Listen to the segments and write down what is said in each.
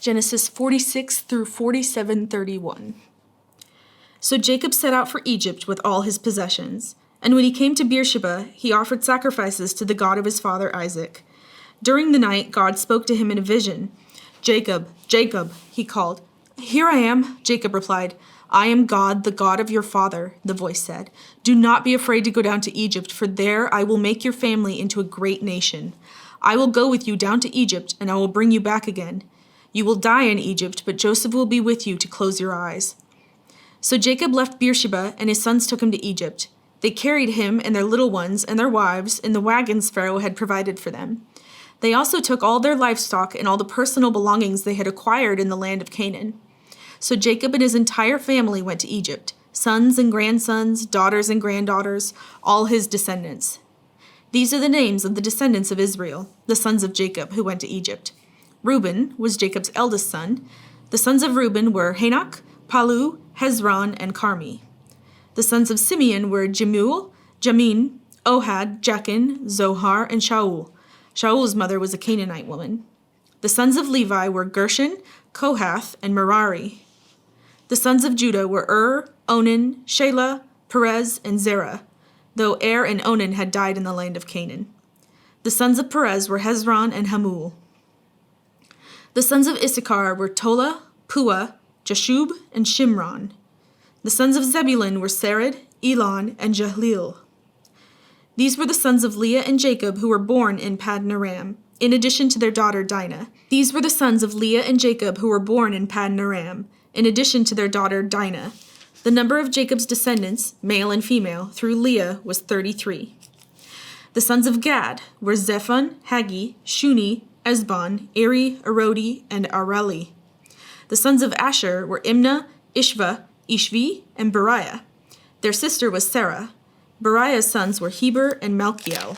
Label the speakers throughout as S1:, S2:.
S1: Genesis 46 through 47:31. So Jacob set out for Egypt with all his possessions. And when he came to Beersheba, he offered sacrifices to the God of his father Isaac. During the night, God spoke to him in a vision. "Jacob, Jacob," he called. "Here I am," Jacob replied. "I am God, the God of your father," the voice said. "Do not be afraid to go down to Egypt, for there I will make your family into a great nation. I will go with you down to Egypt, and I will bring you back again. You will die in Egypt, but Joseph will be with you to close your eyes." So Jacob left Beersheba, and his sons took him to Egypt. They carried him and their little ones and their wives in the wagons Pharaoh had provided for them. They also took all their livestock and all the personal belongings they had acquired in the land of Canaan. So Jacob and his entire family went to Egypt, sons and grandsons, daughters and granddaughters, all his descendants. These are the names of the descendants of Israel, the sons of Jacob who went to Egypt. Reuben was Jacob's eldest son. The sons of Reuben were Hanok, Palu, Hezron, and Carmi. The sons of Simeon were Jemuel, Jamin, Ohad, Jachin, Zohar, and Shaul. Shaul's mother was a Canaanite woman. The sons of Levi were Gershon, Kohath, and Merari. The sons of Judah were Onan, Shelah, Perez, and Zerah, though and Onan had died in the land of Canaan. The sons of Perez were Hezron and Hamul. The sons of Issachar were Tola, Puah, Jashub, and Shimron. The sons of Zebulun were Sered, Elon, and Jahleel. These were the sons of Leah and Jacob who were born in Paddan Aram, in addition to their daughter Dinah. The number of Jacob's descendants, male and female, through Leah was 33. The sons of Gad were Zephon, Hagi, Shuni, Esbon, Eri, Arodi, and Areli. The sons of Asher were Imnah, Ishva, Ishvi, and Beriah. Their sister was Sarah. Beriah's sons were Heber and Malchiel.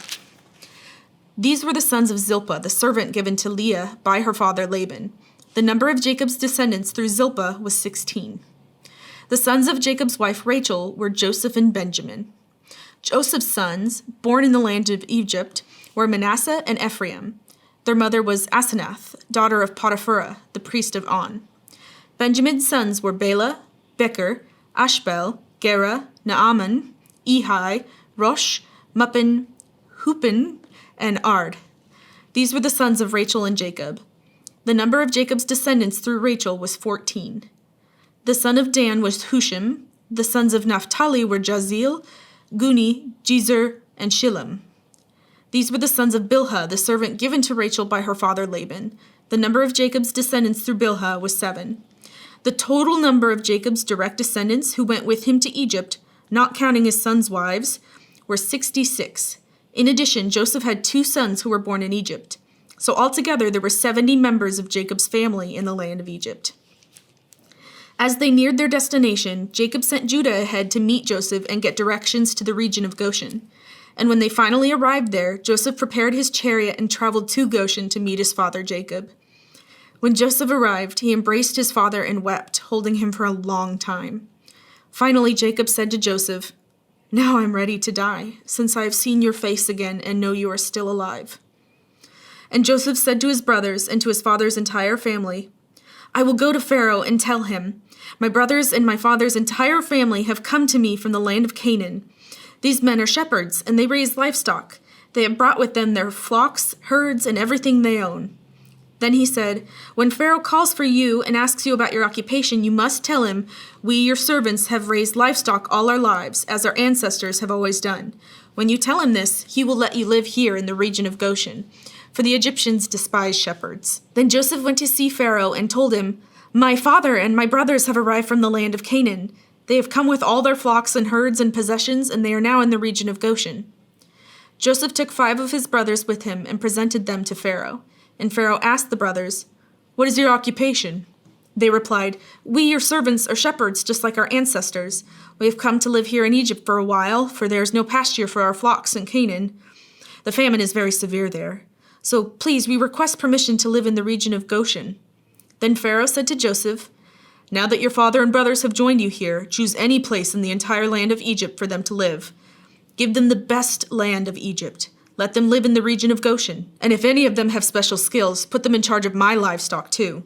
S1: These were the sons of Zilpah, the servant given to Leah by her father Laban. The number of Jacob's descendants through Zilpah was 16. The sons of Jacob's wife Rachel were Joseph and Benjamin. Joseph's sons, born in the land of Egypt, were Manasseh and Ephraim. Their mother was Asenath, daughter of Potipharah, the priest of On. Benjamin's sons were Bela, Becher, Ashbel, Gera, Naaman, Ehi, Rosh, Muppin, Hupin, and Ard. These were the sons of Rachel and Jacob. The number of Jacob's descendants through Rachel was 14. The son of Dan was Hushim. The sons of Naphtali were Jazeel, Guni, Jezer, and Shillem. These were the sons of Bilhah, the servant given to Rachel by her father Laban. The number of Jacob's descendants through Bilhah was 7. The total number of Jacob's direct descendants who went with him to Egypt, not counting his sons' wives, were 66. In addition, Joseph had 2 sons who were born in Egypt. So altogether, there were 70 members of Jacob's family in the land of Egypt. As they neared their destination, Jacob sent Judah ahead to meet Joseph and get directions to the region of Goshen. And when they finally arrived there, Joseph prepared his chariot and traveled to Goshen to meet his father Jacob. When Joseph arrived, he embraced his father and wept, holding him for a long time. Finally, Jacob said to Joseph, "Now I'm ready to die, since I have seen your face again and know you are still alive." And Joseph said to his brothers and to his father's entire family, "I will go to Pharaoh and tell him, 'My brothers and my father's entire family have come to me from the land of Canaan. These men are shepherds, and they raise livestock. They have brought with them their flocks, herds, and everything they own.'" Then he said, "When Pharaoh calls for you and asks you about your occupation, you must tell him, 'We, your servants, have raised livestock all our lives, as our ancestors have always done.' When you tell him this, he will let you live here in the region of Goshen, for the Egyptians despise shepherds." Then Joseph went to see Pharaoh and told him, "My father and my brothers have arrived from the land of Canaan. They have come with all their flocks and herds and possessions, and they are now in the region of Goshen." Joseph took 5 of his brothers with him and presented them to Pharaoh. And Pharaoh asked the brothers, "What is your occupation?" They replied, "We, your servants, are shepherds, just like our ancestors. We have come to live here in Egypt for a while, for there is no pasture for our flocks in Canaan. The famine is very severe there. So please, we request permission to live in the region of Goshen." Then Pharaoh said to Joseph, "Now that your father and brothers have joined you here, choose any place in the entire land of Egypt for them to live. Give them the best land of Egypt. Let them live in the region of Goshen. And if any of them have special skills, put them in charge of my livestock too."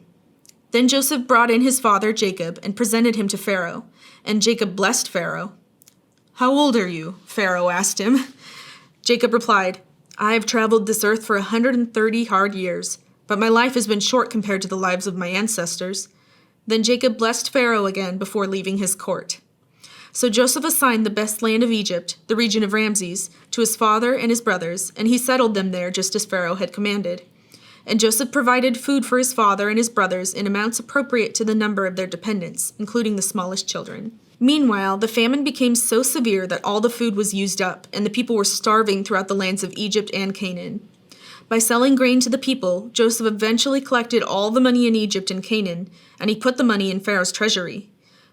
S1: Then Joseph brought in his father Jacob and presented him to Pharaoh, and Jacob blessed Pharaoh. "How old are you?" Pharaoh asked him. Jacob replied, "I have traveled this earth for 130 hard years, but my life has been short compared to the lives of my ancestors." Then Jacob blessed Pharaoh again before leaving his court. So Joseph assigned the best land of Egypt, the region of Ramses, to his father and his brothers, and he settled them there just as Pharaoh had commanded. And Joseph provided food for his father and his brothers in amounts appropriate to the number of their dependents, including the smallest children. Meanwhile, the famine became so severe that all the food was used up, and the people were starving throughout the lands of Egypt and Canaan. By selling grain to the people, Joseph eventually collected all the money in Egypt and Canaan, and he put the money in Pharaoh's treasury.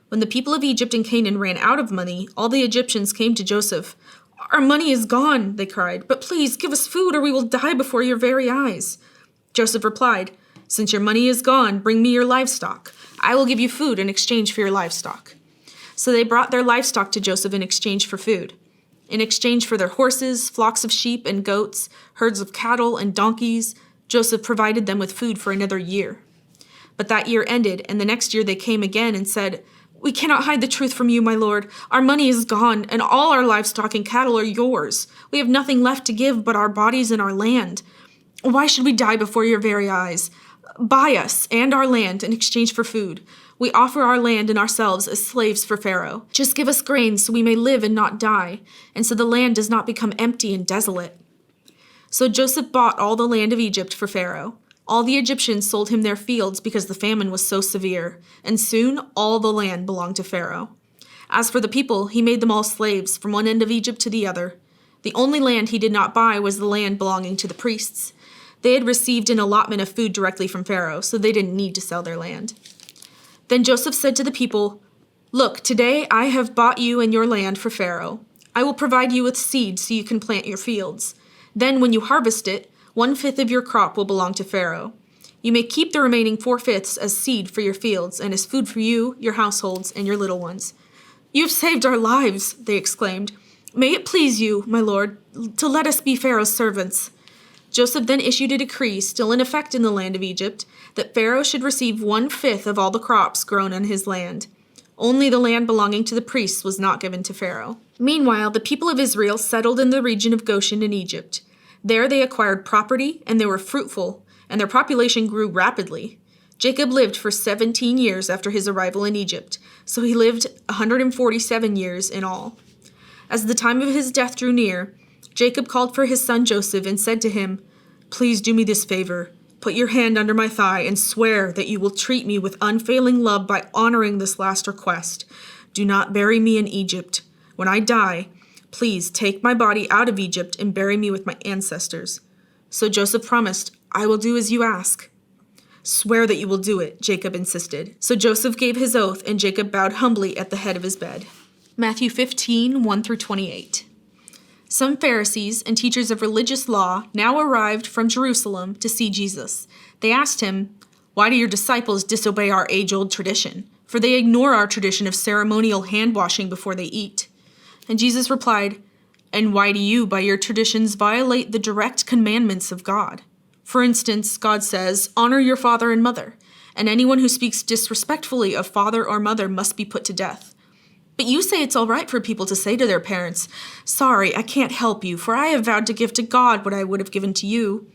S1: When the people of Egypt and Canaan ran out of money, all the Egyptians came to Joseph. "Our money is gone," they cried, "but please give us food or we will die before your very eyes." Joseph replied, "Since your money is gone, bring me your livestock. I will give you food in exchange for your livestock." So they brought their livestock to Joseph in exchange for food. In exchange for their horses, flocks of sheep and goats, herds of cattle and donkeys, Joseph provided them with food for another year. But that year ended, and the next year they came again and said, "We cannot hide the truth from you, my lord. Our money is gone, and all our livestock and cattle are yours. We have nothing left to give but our bodies and our land. Why should we die before your very eyes? Buy us and our land in exchange for food. We offer our land and ourselves as slaves for Pharaoh. Just give us grain so we may live and not die, and so the land does not become empty and desolate." So Joseph bought all the land of Egypt for Pharaoh. All the Egyptians sold him their fields because the famine was so severe, and soon all the land belonged to Pharaoh. As for the people, he made them all slaves from one end of Egypt to the other. The only land he did not buy was the land belonging to the priests. They had received an allotment of food directly from Pharaoh, so they didn't need to sell their land. Then Joseph said to the people, "Look, today I have bought you and your land for Pharaoh. I will provide you with seed so you can plant your fields. Then when you harvest it, 1/5 of your crop will belong to Pharaoh. You may keep the remaining 4/5 as seed for your fields and as food for you, your households, and your little ones." "You have saved our lives," they exclaimed. "May it please you, my lord, to let us be Pharaoh's servants." Joseph then issued a decree, still in effect in the land of Egypt, that Pharaoh should receive 1/5 of all the crops grown on his land. Only the land belonging to the priests was not given to Pharaoh. Meanwhile, the people of Israel settled in the region of Goshen in Egypt. There they acquired property, and they were fruitful, and their population grew rapidly. Jacob lived for 17 years after his arrival in Egypt, so he lived 147 years in all. As the time of his death drew near, Jacob called for his son Joseph and said to him, "Please do me this favor. Put your hand under my thigh and swear that you will treat me with unfailing love by honoring this last request. Do not bury me in Egypt. When I die, please take my body out of Egypt and bury me with my ancestors." So Joseph promised, "I will do as you ask." "Swear that you will do it," Jacob insisted. So Joseph gave his oath, and Jacob bowed humbly at the head of his bed. Matthew 15, 1-28. Some Pharisees and teachers of religious law now arrived from Jerusalem to see Jesus. They asked him, "Why do your disciples disobey our age-old tradition? For they ignore our tradition of ceremonial hand-washing before they eat." And Jesus replied, "And why do you, by your traditions, violate the direct commandments of God? For instance, God says, 'Honor your father and mother,' and anyone who speaks disrespectfully of father or mother must be put to death. But you say it's all right for people to say to their parents, 'Sorry, I can't help you, for I have vowed to give to God what I would have given to you.'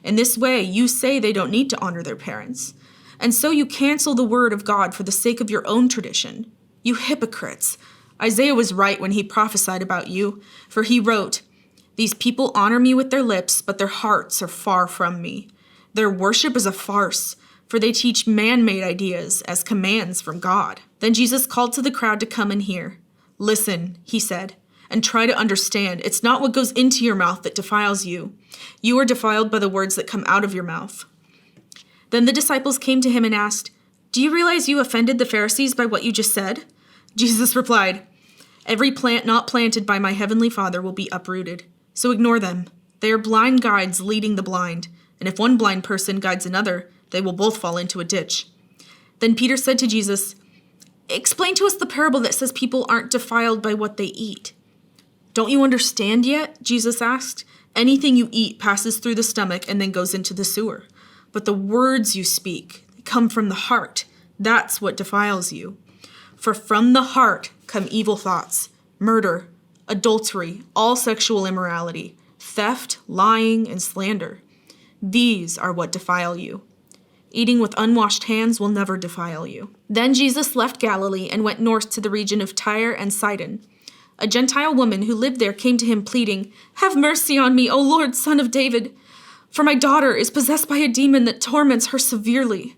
S1: In this way, you say they don't need to honor their parents. And so you cancel the word of God for the sake of your own tradition. You hypocrites! Isaiah was right when he prophesied about you, for he wrote, 'These people honor me with their lips, but their hearts are far from me. Their worship is a farce, for they teach man-made ideas as commands from God.'" Then Jesus called to the crowd to come and hear. "Listen," he said, "and try to understand. It's not what goes into your mouth that defiles you. You are defiled by the words that come out of your mouth." Then the disciples came to him and asked, "Do you realize you offended the Pharisees by what you just said?" Jesus replied, "Every plant not planted by my heavenly Father will be uprooted. So ignore them. They are blind guides leading the blind, and if one blind person guides another, they will both fall into a ditch." Then Peter said to Jesus, "Explain to us the parable that says people aren't defiled by what they eat." "Don't you understand yet?" Jesus asked. "Anything you eat passes through the stomach and then goes into the sewer. But the words you speak, they come from the heart. That's what defiles you. For from the heart come evil thoughts, murder, adultery, all sexual immorality, theft, lying, and slander. These are what defile you. Eating with unwashed hands will never defile you. Then Jesus left Galilee and went north to the region of Tyre and Sidon. A Gentile woman who lived there came to him pleading, "Have mercy on me, O Lord, Son of David, for my daughter is possessed by a demon that torments her severely."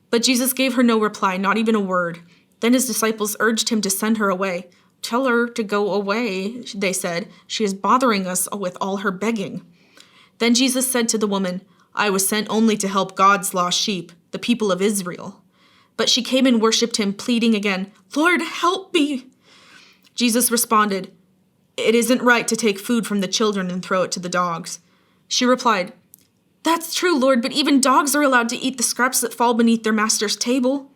S1: But Jesus gave her no reply, not even a word. Then his disciples urged him to send her away. "Tell her to go away," they said. "She is bothering us with all her begging." Then Jesus said to the woman, "I was sent only to help God's lost sheep, the people of Israel." But she came and worshipped him, pleading again, "Lord, help me." Jesus responded, "It isn't right to take food from the children and throw it to the dogs." She replied, "That's true, Lord, but even dogs are allowed to eat the scraps that fall beneath their master's table."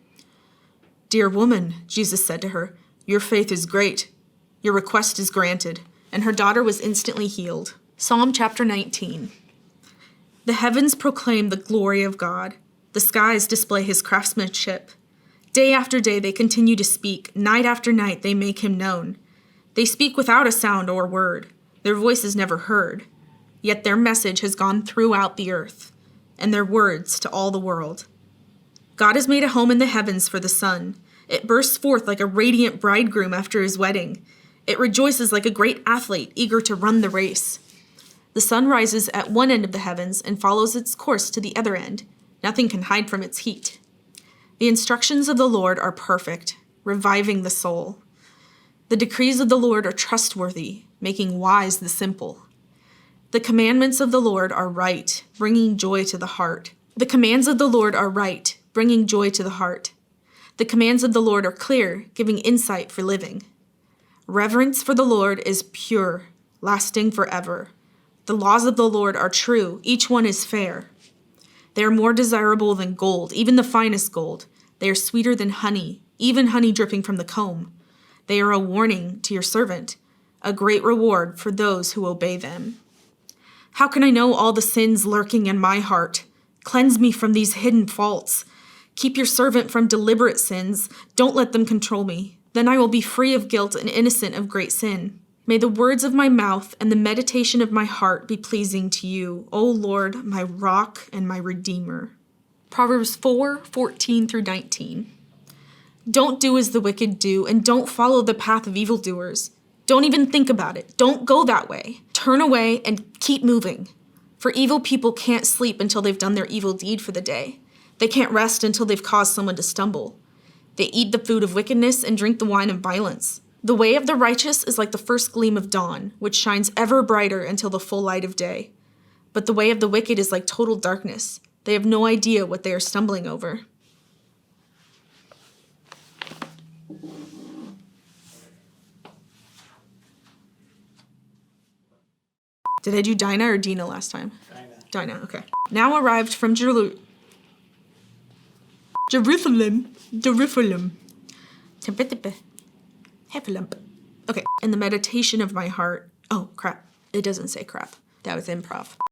S1: "Dear woman," Jesus said to her, "your faith is great. Your request is granted." And her daughter was instantly healed. Psalm chapter 19. The heavens proclaim the glory of God. The skies display his craftsmanship. Day after day they continue to speak. Night after night they make him known. They speak without a sound or word. Their voice is never heard. Yet their message has gone throughout the earth, and their words to all the world. God has made a home in the heavens for the sun. It bursts forth like a radiant bridegroom after his wedding. It rejoices like a great athlete eager to run the race. The sun rises at one end of the heavens and follows its course to the other end. Nothing can hide from its heat. The instructions of the Lord are perfect, reviving the soul. The decrees of the Lord are trustworthy, making wise the simple. The commandments of the Lord are right, bringing joy to the heart. The commands of the Lord are right, bringing joy to the heart. The commands of the Lord are clear, giving insight for living. Reverence for the Lord is pure, lasting forever. The laws of the Lord are true, each one is fair. They are more desirable than gold, even the finest gold. They are sweeter than honey, even honey dripping from the comb. They are a warning to your servant, a great reward for those who obey them. How can I know all the sins lurking in my heart? Cleanse me from these hidden faults. Keep your servant from deliberate sins. Don't let them control me. Then I will be free of guilt and innocent of great sin. May the words of my mouth and the meditation of my heart be pleasing to you, O Lord, my rock and my redeemer. Proverbs 4:14-19. Don't do as the wicked do, and don't follow the path of evildoers. Don't even think about it. Don't go that way. Turn away and keep moving. For evil people can't sleep until they've done their evil deed for the day. They can't rest until they've caused someone to stumble. They eat the food of wickedness and drink the wine of violence. The way of the righteous is like the first gleam of dawn, which shines ever brighter until the full light of day. But the way of the wicked is like total darkness. They have no idea what they are stumbling over. Did I do Dinah or Dina last time? Dinah, okay. Now arrived from Jerusalem. Okay, and the meditation of my heart. Oh, crap. It doesn't say crap. That was improv.